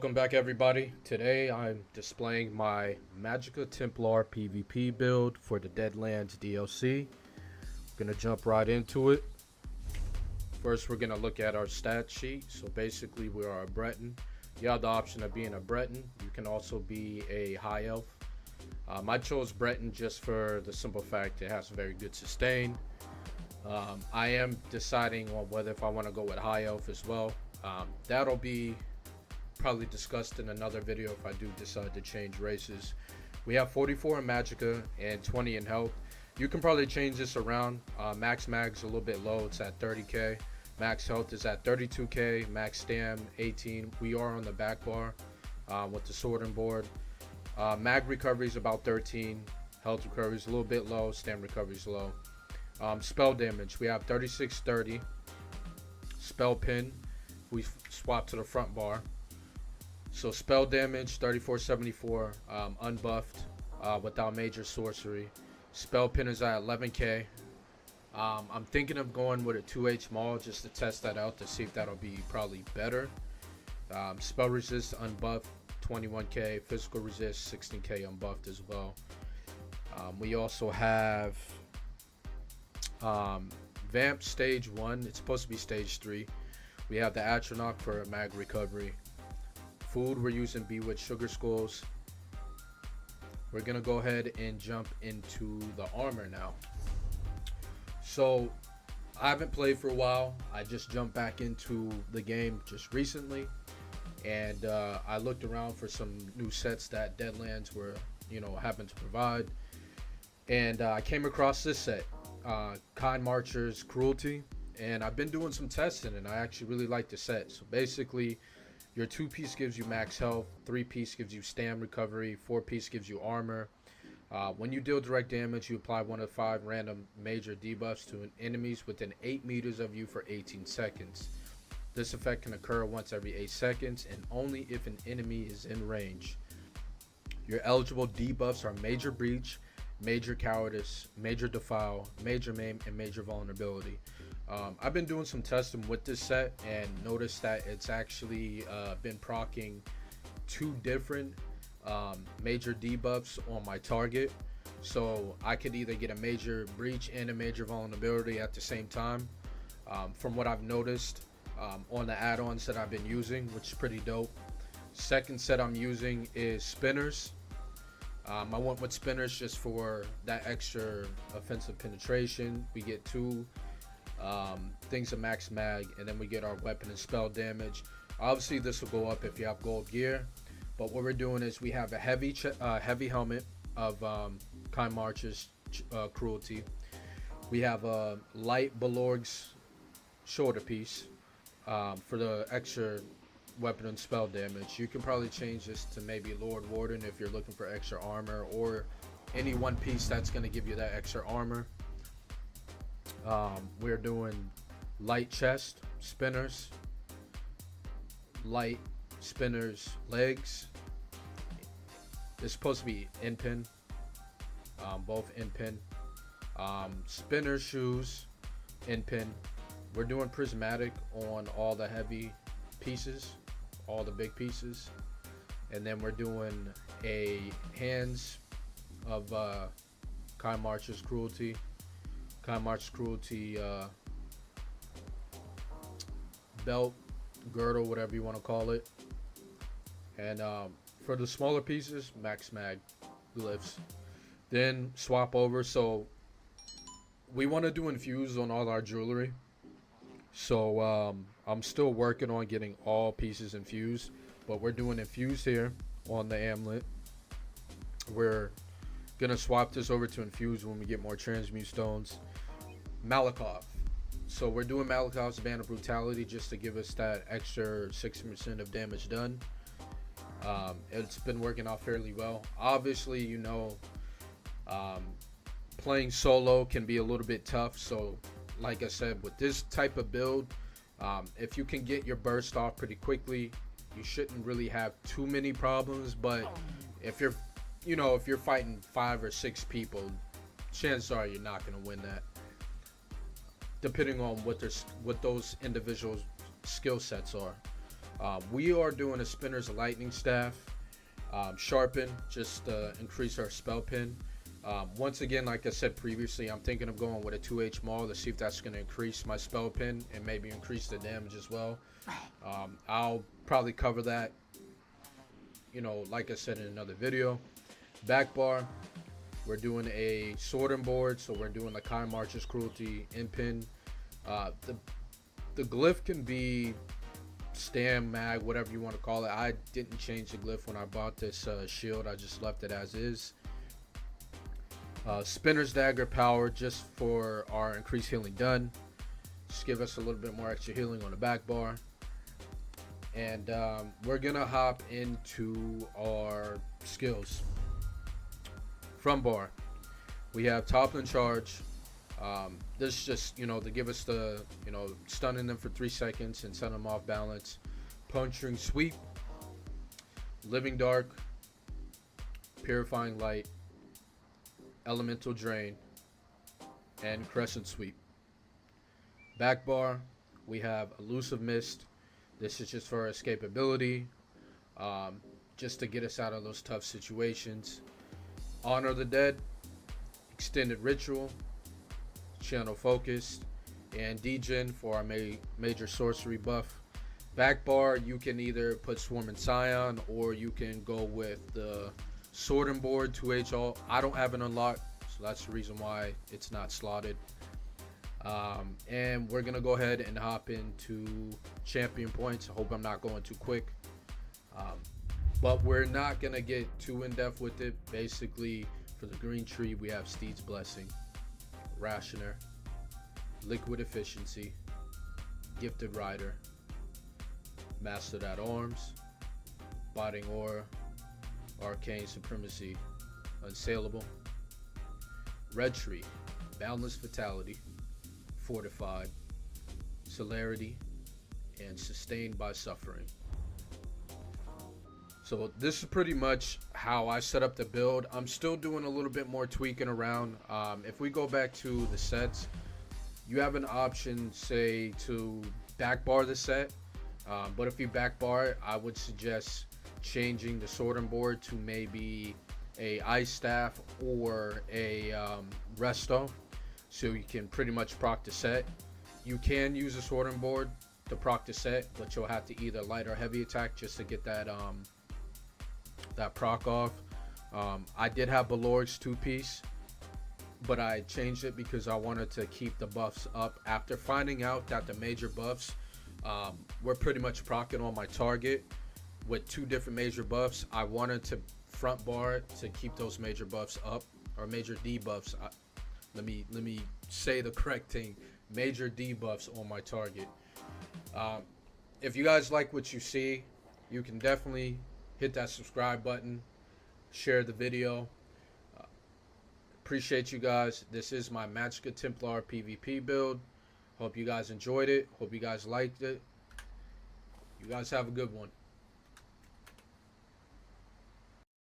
Welcome back, everybody. Today I'm displaying my Magicka Templar PvP build for the Deadlands DLC. Gonna jump right into it. First, we're gonna look at our stat sheet. So basically, we are a Breton. You have the option of being a Breton. You can also be a High Elf. I chose Breton just for the simple fact it has very good sustain. I am deciding on whether if I want to go with High Elf as well. That'll be probably discussed in another video if I do decide to change races. We have 44 in Magicka and 20 in health. You can probably change this around. Max mag's a little bit low, it's at 30k. Max health is at 32k. Max stam 18. We are on the back bar with the sorting board. Mag recovery is about 13. Health recovery is a little bit low. Stam recovery is low. Spell damage, we have 3630. Spell pin, we swap to the front bar. So spell damage 3474, unbuffed, without major sorcery. Spell pin is at 11k. I'm thinking of going with a 2H maul just to test that out to see if that'll be probably better. Spell resist unbuffed 21k, physical resist 16k unbuffed as well. We also have Vamp stage 1, it's supposed to be stage 3. We have the Atronach for mag recovery. Food, we're using Bewitched Sugar Skulls. We're gonna go ahead and jump into the armor now. So I haven't played for a while. I just jumped back into the game just recently, and I looked around for some new sets that Deadlands were, happened to provide, and I came across this set, Kind Marcher's Cruelty, and I've been doing some testing, and I actually really like the set. So basically, your 2-piece gives you max health, 3-piece gives you stam recovery, 4-piece gives you armor. When you deal direct damage, you apply 1 of 5 random major debuffs to enemies within 8 meters of you for 18 seconds. This effect can occur once every 8 seconds and only if an enemy is in range. Your eligible debuffs are Major Breach, Major Cowardice, Major Defile, Major Maim, and Major Vulnerability. I've been doing some testing with this set and noticed that it's actually been proccing 2 different major debuffs on my target. So I could either get a major breach and a major vulnerability at the same time. From what I've noticed on the add-ons that I've been using, which is pretty dope. Second set I'm using is Spinners. I went with Spinners just for that extra offensive penetration. We get 2 things of max mag, and then we get our weapon and spell damage. Obviously this will go up if you have gold gear, but what we're doing is we have a heavy helmet of Kind Marcher's Cruelty. We have a light Balorg's shoulder piece for the extra weapon and spell damage. You can probably change this to maybe Lord Warden if you're looking for extra armor, or any 1 piece that's going to give you that extra armor. We're doing light chest, spinners, light spinners legs. It's supposed to be in pin, both in pin. Spinner shoes, in pin. We're doing prismatic on all the heavy pieces, all the big pieces, and then we're doing a hands of Kind Marcher's Cruelty. Kind Marcher's Cruelty belt, girdle, whatever you want to call it. And for the smaller pieces, max mag glyphs. Then swap over. So we want to do infuse on all our jewelry. So I'm still working on getting all pieces infused, but we're doing infused here on the amulet. We're gonna swap this over to infuse when we get more transmute stones. Malakoff. So we're doing Malakoff's Band of Brutality just to give us that extra 60% of damage done. It's been working out fairly well. Obviously, playing solo can be a little bit tough. So like I said, with this type of build, if you can get your burst off pretty quickly, you shouldn't really have too many problems. But if you're fighting 5 or 6 people, chances are you're not going to win that, depending on what those individual skill sets are. We are doing a Spinner's Lightning Staff. Sharpen, just increase our spell pin. Once again, like I said previously, I'm thinking of going with a 2H Maul to see if that's going to increase my spell pin and maybe increase the damage as well. I'll probably cover that, like I said in another video. Back bar, we're doing a sorting board, so we're doing the Kai March's Cruelty Impin. The glyph can be Stam, Mag, whatever you want to call it. I didn't change the glyph when I bought this shield. I just left it as is. Spinner's Dagger power just for our increased healing done. Just give us a little bit more extra healing on the back bar. And we're going to hop into our skills. From bar, we have Toppling Charge. This is just, to give us the, stunning them for 3 seconds and send them off balance. Puncturing Sweep, Living Dark, Purifying Light, Elemental Drain, and Crescent Sweep. Back bar, we have Elusive Mist. This is just for escapability, just to get us out of those tough situations. Honor the Dead, Extended Ritual, Channel Focused, and Degen for our major sorcery buff. Back bar, you can either put Swarm and Scion, or you can go with the Sorting Board 2H all. I don't have it unlocked, so that's the reason why it's not slotted. And we're gonna go ahead and hop into champion points. I hope I'm not going too quick, but we're not gonna get too in depth with it. Basically, for the green tree, we have Steed's Blessing, Rationer, Liquid Efficiency, Gifted Rider, Mastered at Arms, Biting Aura, Arcane Supremacy, Unsaleable, Red Tree, Boundless Vitality, Fortified, Celerity, and Sustained by Suffering. So this is pretty much how I set up the build. I'm still doing a little bit more tweaking around. If we go back to the sets, you have an option, say, to back bar the set. But if you back bar it, I would suggest changing the sorting board to maybe a Ice Staff or a Resto, so you can pretty much proc the set. You can use a sorting board to proc the set, but you'll have to either light or heavy attack just to get that that proc off. I did have Balorg's 2-piece, but I changed it because I wanted to keep the buffs up. After finding out that the major buffs were pretty much proccing on my target with 2 different major buffs, I wanted to front bar it to keep those major buffs up, or major debuffs. Let me say the correct thing. Major debuffs on my target. If you guys like what you see, you can definitely hit that subscribe button, share the video. Appreciate you guys. This is my Magicka Templar PvP build. Hope you guys enjoyed it. Hope you guys liked it. You guys have a good one.